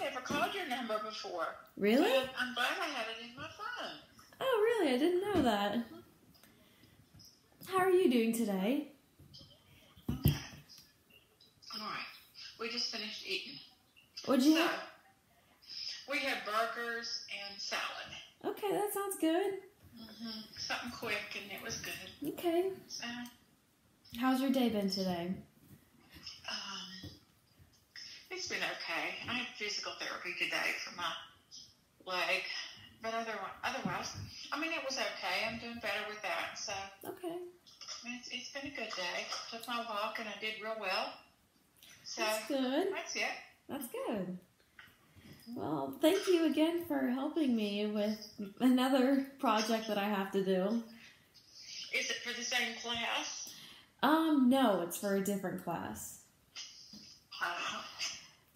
never called your number before. Really? So I'm glad I had it in my phone. Oh, really? I didn't know that. How are you doing today? Okay. All right. We just finished eating. What'd you have? We had burgers and salad. Okay, that sounds good. Something quick, and it was good. Okay. So, How's your day been today? it's been okay. I had physical therapy today for my leg, but otherwise, I mean, it was okay. I'm doing better with that. So, Okay. I mean, it's been a good day. Took my walk, and I did real well. So, That's good. that's it. That's good. Well, thank you again for helping me with another project that I have to do. Is it for the same class? No, it's for a different class.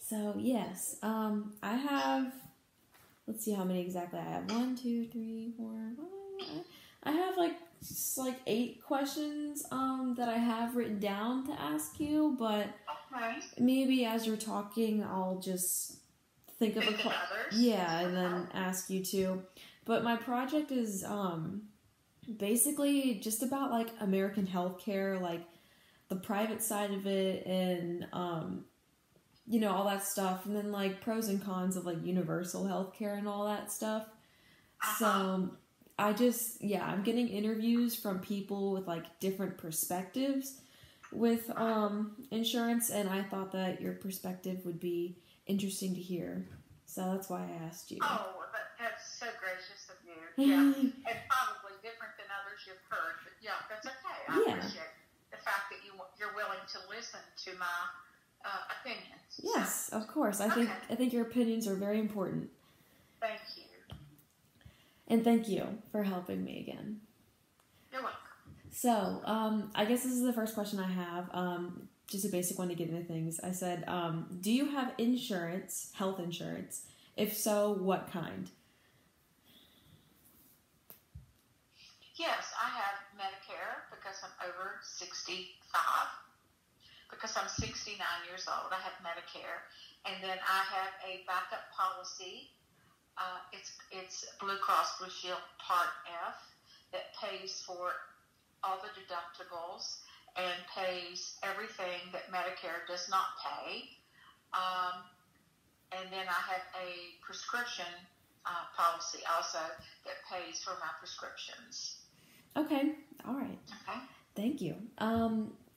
So, yes, I have, let's see how many exactly I have. 1, 2, 3, 4, 5. I have like 8 questions that I have written down to ask you, but Okay. maybe as you're talking, I'll just think of a Think of others? Yeah, and then ask you to. But my project is basically just about like American healthcare, like the private side of it, and you know, all that stuff, and then like pros and cons of like universal healthcare and all that stuff. So I'm getting interviews from people with like different perspectives with insurance, and I thought that your perspective would be interesting to hear. So that's why I asked you. Oh, that's so gracious of you. Yeah, and probably different than others you've heard, but yeah, that's okay. I appreciate the fact that you're willing to listen to my opinions. Yes, of course. I think your opinions are very important. Thank you. And thank you for helping me again. You're welcome. So, I guess this is the first question I have. Just a basic one to get into things. I said, do you have insurance, health insurance? If so, what kind? Yes, I have Medicare because I'm over 65. Because I'm 69 years old, I have Medicare. And then I have a backup policy. It's Blue Cross Blue Shield Part F that pays for all the deductibles and pays everything that Medicare does not pay. And then I have a prescription policy also that pays for my prescriptions. Okay. All right. Okay. Thank you.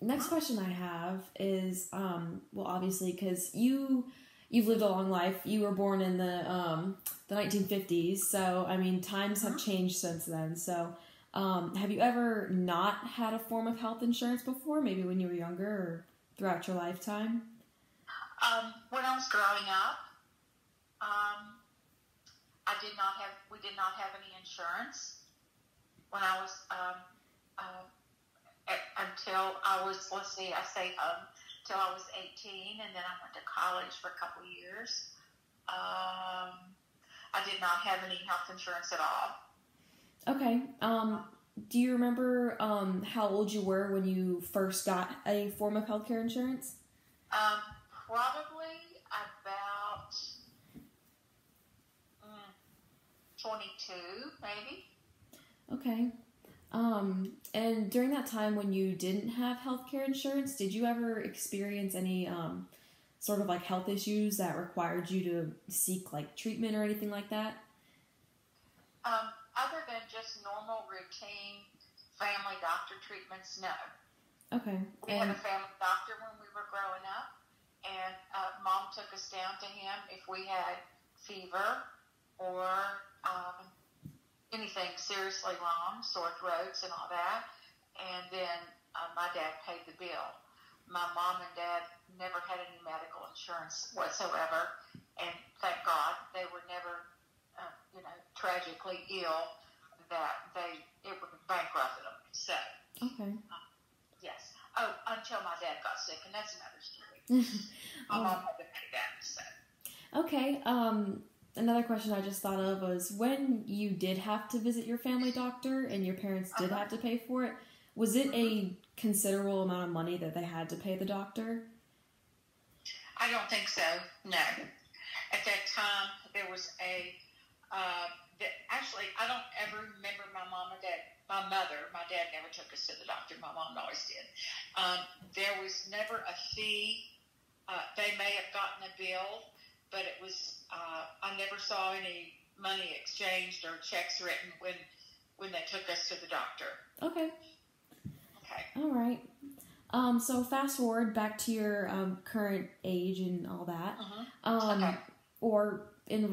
Next question I have is, well, obviously, because you've lived a long life. You were born in the 1950s, so I mean, times have changed since then. So, have you ever not had a form of health insurance before? Maybe when you were younger or throughout your lifetime? When I was growing up, we did not have any insurance when I was until I was, till I was 18, and then I went to college for a couple of years. I did not have any health insurance at all. Okay. Do you remember how old you were when you first got a form of healthcare insurance? Probably about 22, maybe. Okay. And during that time when you didn't have healthcare insurance, did you ever experience any sort of like health issues that required you to seek like treatment or anything like that? Other than just normal routine family doctor treatments, no. Okay. We had a family doctor when we were growing up, and Mom took us down to him if we had fever or anything seriously wrong, sore throats and all that, and then my dad paid the bill. My mom and dad never had any medical insurance whatsoever, and thank God they were never tragically ill that it would have bankrupted them. So, okay. Yes. Oh, until my dad got sick, and that's another story. My mom had to pay that. So. Okay. Another question I just thought of was when you did have to visit your family doctor and your parents did have to pay for it, was it a considerable amount of money that they had to pay the doctor? I don't think so, no. At that Actually, I don't ever remember my mom or dad. My dad never took us to the doctor. My mom always did. There was never a fee. They may have gotten a bill, but it was, I never saw any money exchanged or checks written when they took us to the doctor. Okay. Okay. All right. So fast forward back to your current age and all that. Okay. Or in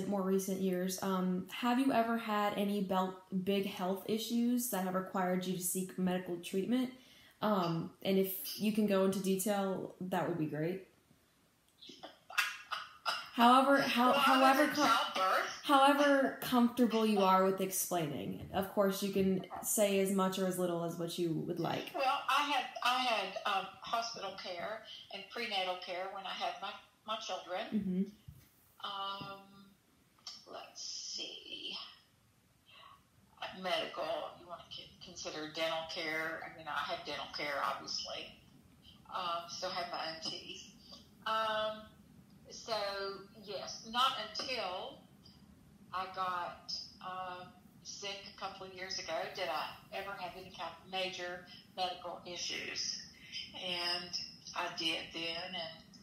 more recent years, have you ever had any big health issues that have required you to seek medical treatment? And if you can go into detail, that would be great. However comfortable you are with explaining. Of course, you can say as much or as little as what you would like. Well, I had hospital care and prenatal care when I had my children. Mm-hmm. Let's see. Medical, you want to consider dental care. I mean, I had dental care, obviously. Still have my own teeth. So, yes, not until I got sick a couple of years ago did I ever have any kind of major medical issues. And I did then,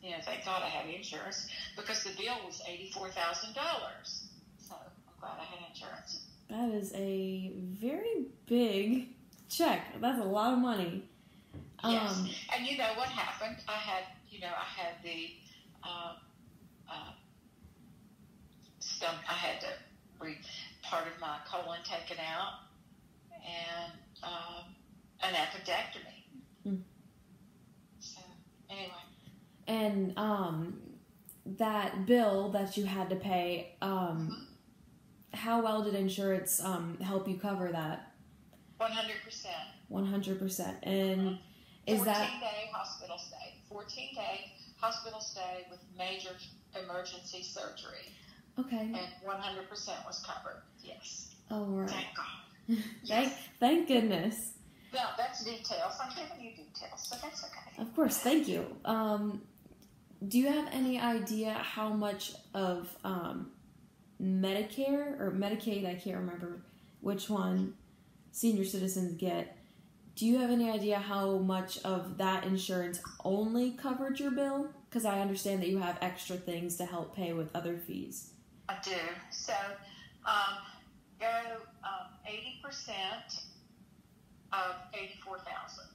and thank God I had insurance because the bill was $84,000. So I'm glad I had insurance. That is a very big check. That's a lot of money. Yes. And you know what happened? I had the stomach. I had part of my colon taken out and an appendectomy. So anyway. And that bill that you had to pay, how well did insurance help you cover that? 100%. 100%. And is that 14-day hospital stay? 14-day hospital stay with major emergency surgery. Okay. And 100% was covered. Yes. All right. Thank God. Yes. Thank goodness. No, that's details. I'm giving you details, so that's okay. Of course. Thank you. Do you have any idea how much of Medicare or Medicaid, I can't remember which one, senior citizens get? Do you have any idea how much of that insurance only covered your bill? Because I understand that you have extra things to help pay with other fees. I do. So, go 80% of $84,000.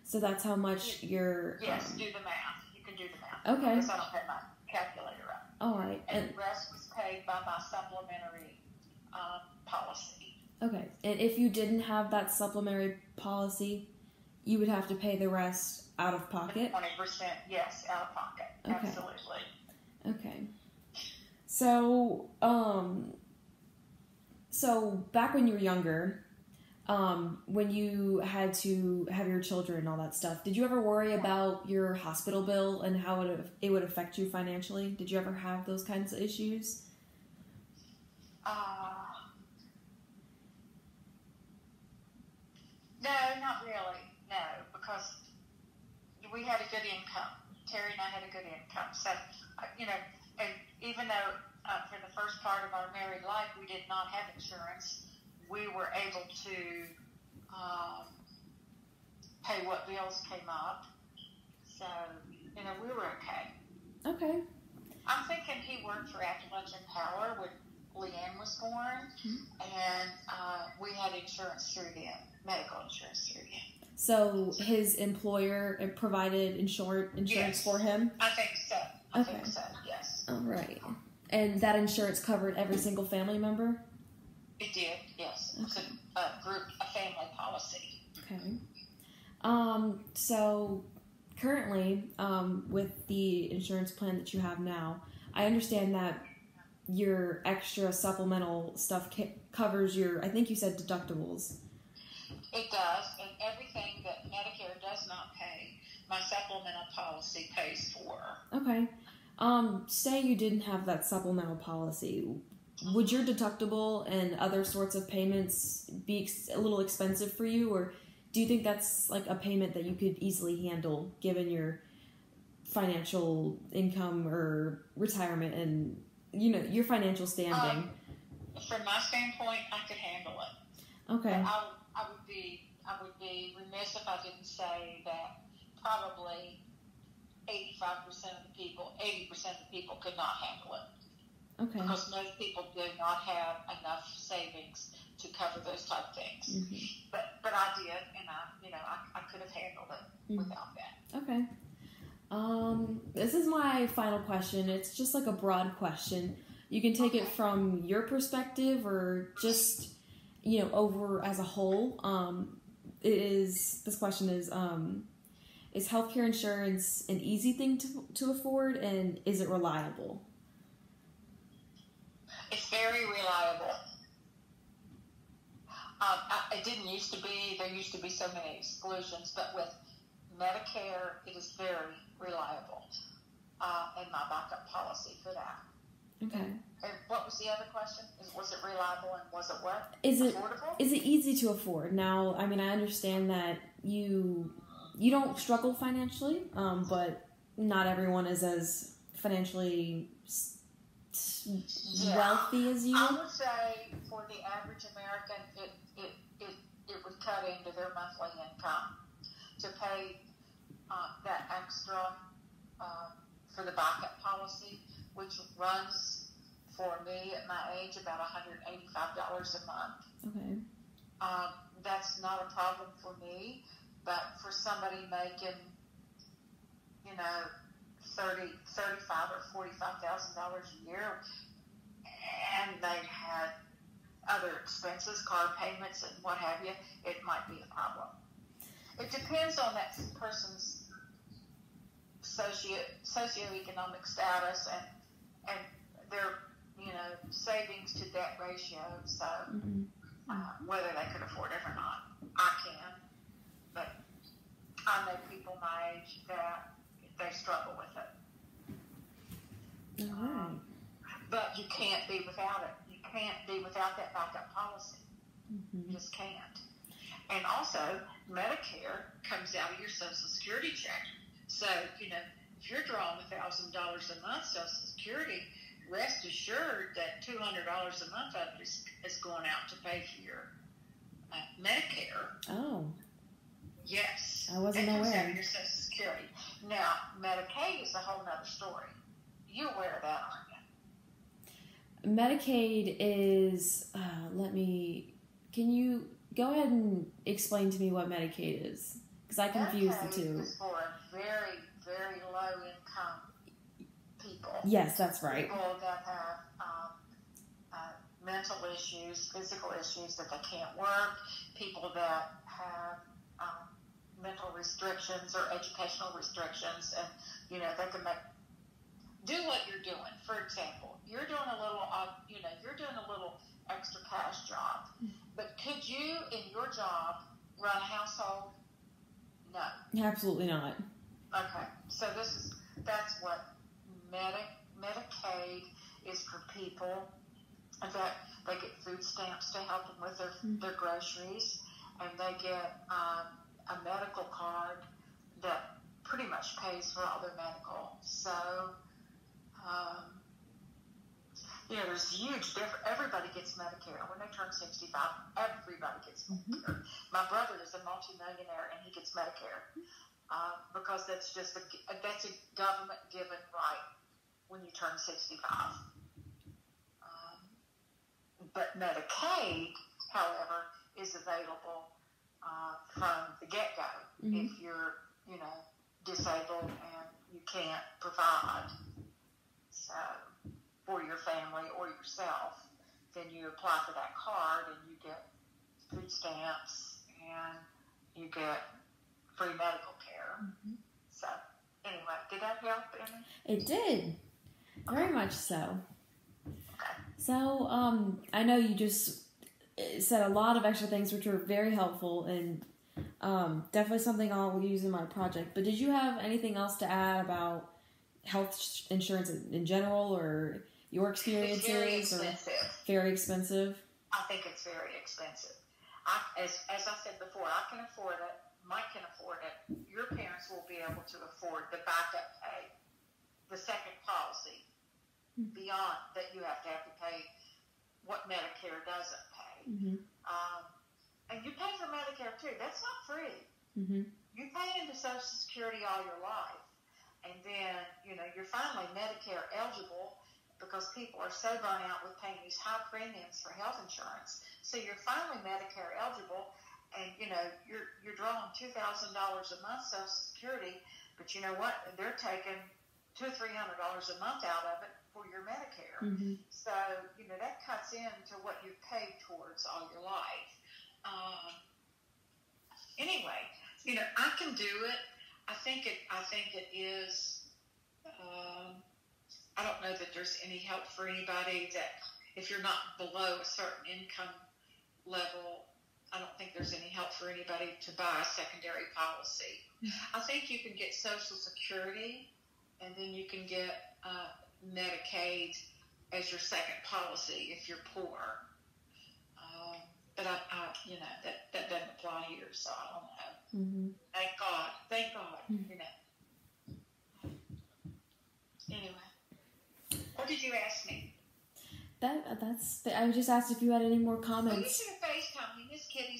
So that's how much your... Yes, do the math. You can do the math. Okay. Because I don't have my calculator up. All right. And the rest was paid by my supplementary policy. Okay. And if you didn't have that supplementary policy, you would have to pay the rest out of pocket? 20%, yes, out of pocket. Okay. Absolutely. Okay. So, so back when you were younger, when you had to have your children and all that stuff, did you ever worry about your hospital bill and how it would affect you financially? Did you ever have those kinds of issues? No, not really. No, because we had a good income. Terry and I had a good income. So, and even though for the first part of our married life we did not have insurance, we were able to pay what bills came up. So, we were okay. Okay. I'm thinking he worked for Appalachian Power when Leanne was born, and we had insurance through them, medical insurance through them. So his employer provided insurance Yes. for him? I think so. I Okay. think so, yes. All right. And that insurance covered every single family member? It did, yes. It was a family policy. Okay. So currently, with the insurance plan that you have now, I understand that your extra supplemental stuff covers your, I think you said deductibles. It does, and everything that Medicare does not pay, my supplemental policy pays for. Okay. Say you didn't have that supplemental policy. Would your deductible and other sorts of payments be a little expensive for you, or do you think that's like a payment that you could easily handle given your financial income or retirement and, your financial standing? from my standpoint, I could handle it. Okay. But I would be remiss if I didn't say that probably 85% of the people, 80% of the people could not handle it. Okay. Because most people do not have enough savings to cover those type of things. Mm-hmm. But I did, and I could have handled it without that. Okay. This is my final question. It's just like a broad question. You can take it from your perspective or just, over as a whole. This question is healthcare insurance an easy thing to afford, and is it reliable? It's very reliable. It didn't used to be. There used to be so many exclusions, but with Medicare, it is very reliable. And my backup policy for that. Okay. And what was the other question? Was it reliable and was it what? Affordable? Is it easy to afford? Now, I understand that you don't struggle financially, but not everyone is as financially wealthy as you. I would say for the average American, it would cut into their monthly income to pay that extra for the backup policy, which runs for me at my age about $185 a month. Okay. That's not a problem for me, but for somebody making, $35,000 or $45,000 a year, and they had other expenses, car payments, and what have you, it might be a problem. It depends on that person's socioeconomic status and their savings to debt ratio. So whether they could afford it or not, I can. But I know people my age that they struggle with it. All right. But you can't be without it. You can't be without that backup policy. You just can't. And also, Medicare comes out of your Social Security check. So, if you're drawing $1,000 a month Social Security, rest assured that $200 a month of it is going out to pay for your Medicare. Oh. Yes. I wasn't aware. It comes out of your Social Security. Now, Medicaid is a whole other story. You're aware of that, aren't you? Medicaid is, can you go ahead and explain to me what Medicaid is? Because I confuse the two. Medicaid is for very, very low income people. Yes, that's right. People that have mental issues, physical issues that they can't work, people that have mental restrictions or educational restrictions, and they can do what you're doing. For example, you're doing a little extra cash job, but could you in your job run a household? No, absolutely not. Okay, so that's what Medicaid is for people that they get food stamps to help them with their groceries, and they get a medical card that pretty much pays for all their medical. So, there's huge difference. Everybody gets Medicare. When they turn 65, everybody gets Medicare. My brother is a multimillionaire, and he gets Medicare because that's a government-given right when you turn 65. But Medicaid, however, is available from the get-go if you're, disabled and you can't provide. So, for your family or yourself, then you apply for that card and you get food stamps and you get free medical care. So, anyway, did that help, Emmy? It did. Very much so. Okay. So, I know you just said a lot of extra things which were very helpful and definitely something I'll use in my project. But did you have anything else to add about health insurance in general or your experiences? It's very expensive. Very expensive? I think it's very expensive. As I said before, I can afford it. Mike can afford it. Your parents will be able to afford the backup pay, the second policy, beyond that you have to pay what Medicare doesn't pay. Mm-hmm. And you pay for Medicare too. That's not free. Mm-hmm. You pay into Social Security all your life. And then, you're finally Medicare eligible because people are so burnt out with paying these high premiums for health insurance. So you're finally Medicare eligible, and, you're drawing $2,000 a month Social Security, but you know what? They're taking $200 or $300 a month out of it for your Medicare. Mm-hmm. So, that cuts into what you've paid towards all your life. Anyway, I can do it. I think it is. I don't know that there's any help for anybody that if you're not below a certain income level. I don't think there's any help for anybody to buy a secondary policy. I think you can get Social Security, and then you can get Medicaid as your second policy if you're poor. But that doesn't apply here, so I don't know. Mm-hmm. Thank God. Mm-hmm. Anyway, what did you ask me? That's. I just asked if you had any more comments. Well, you should have FaceTimed me. Miss Kitty's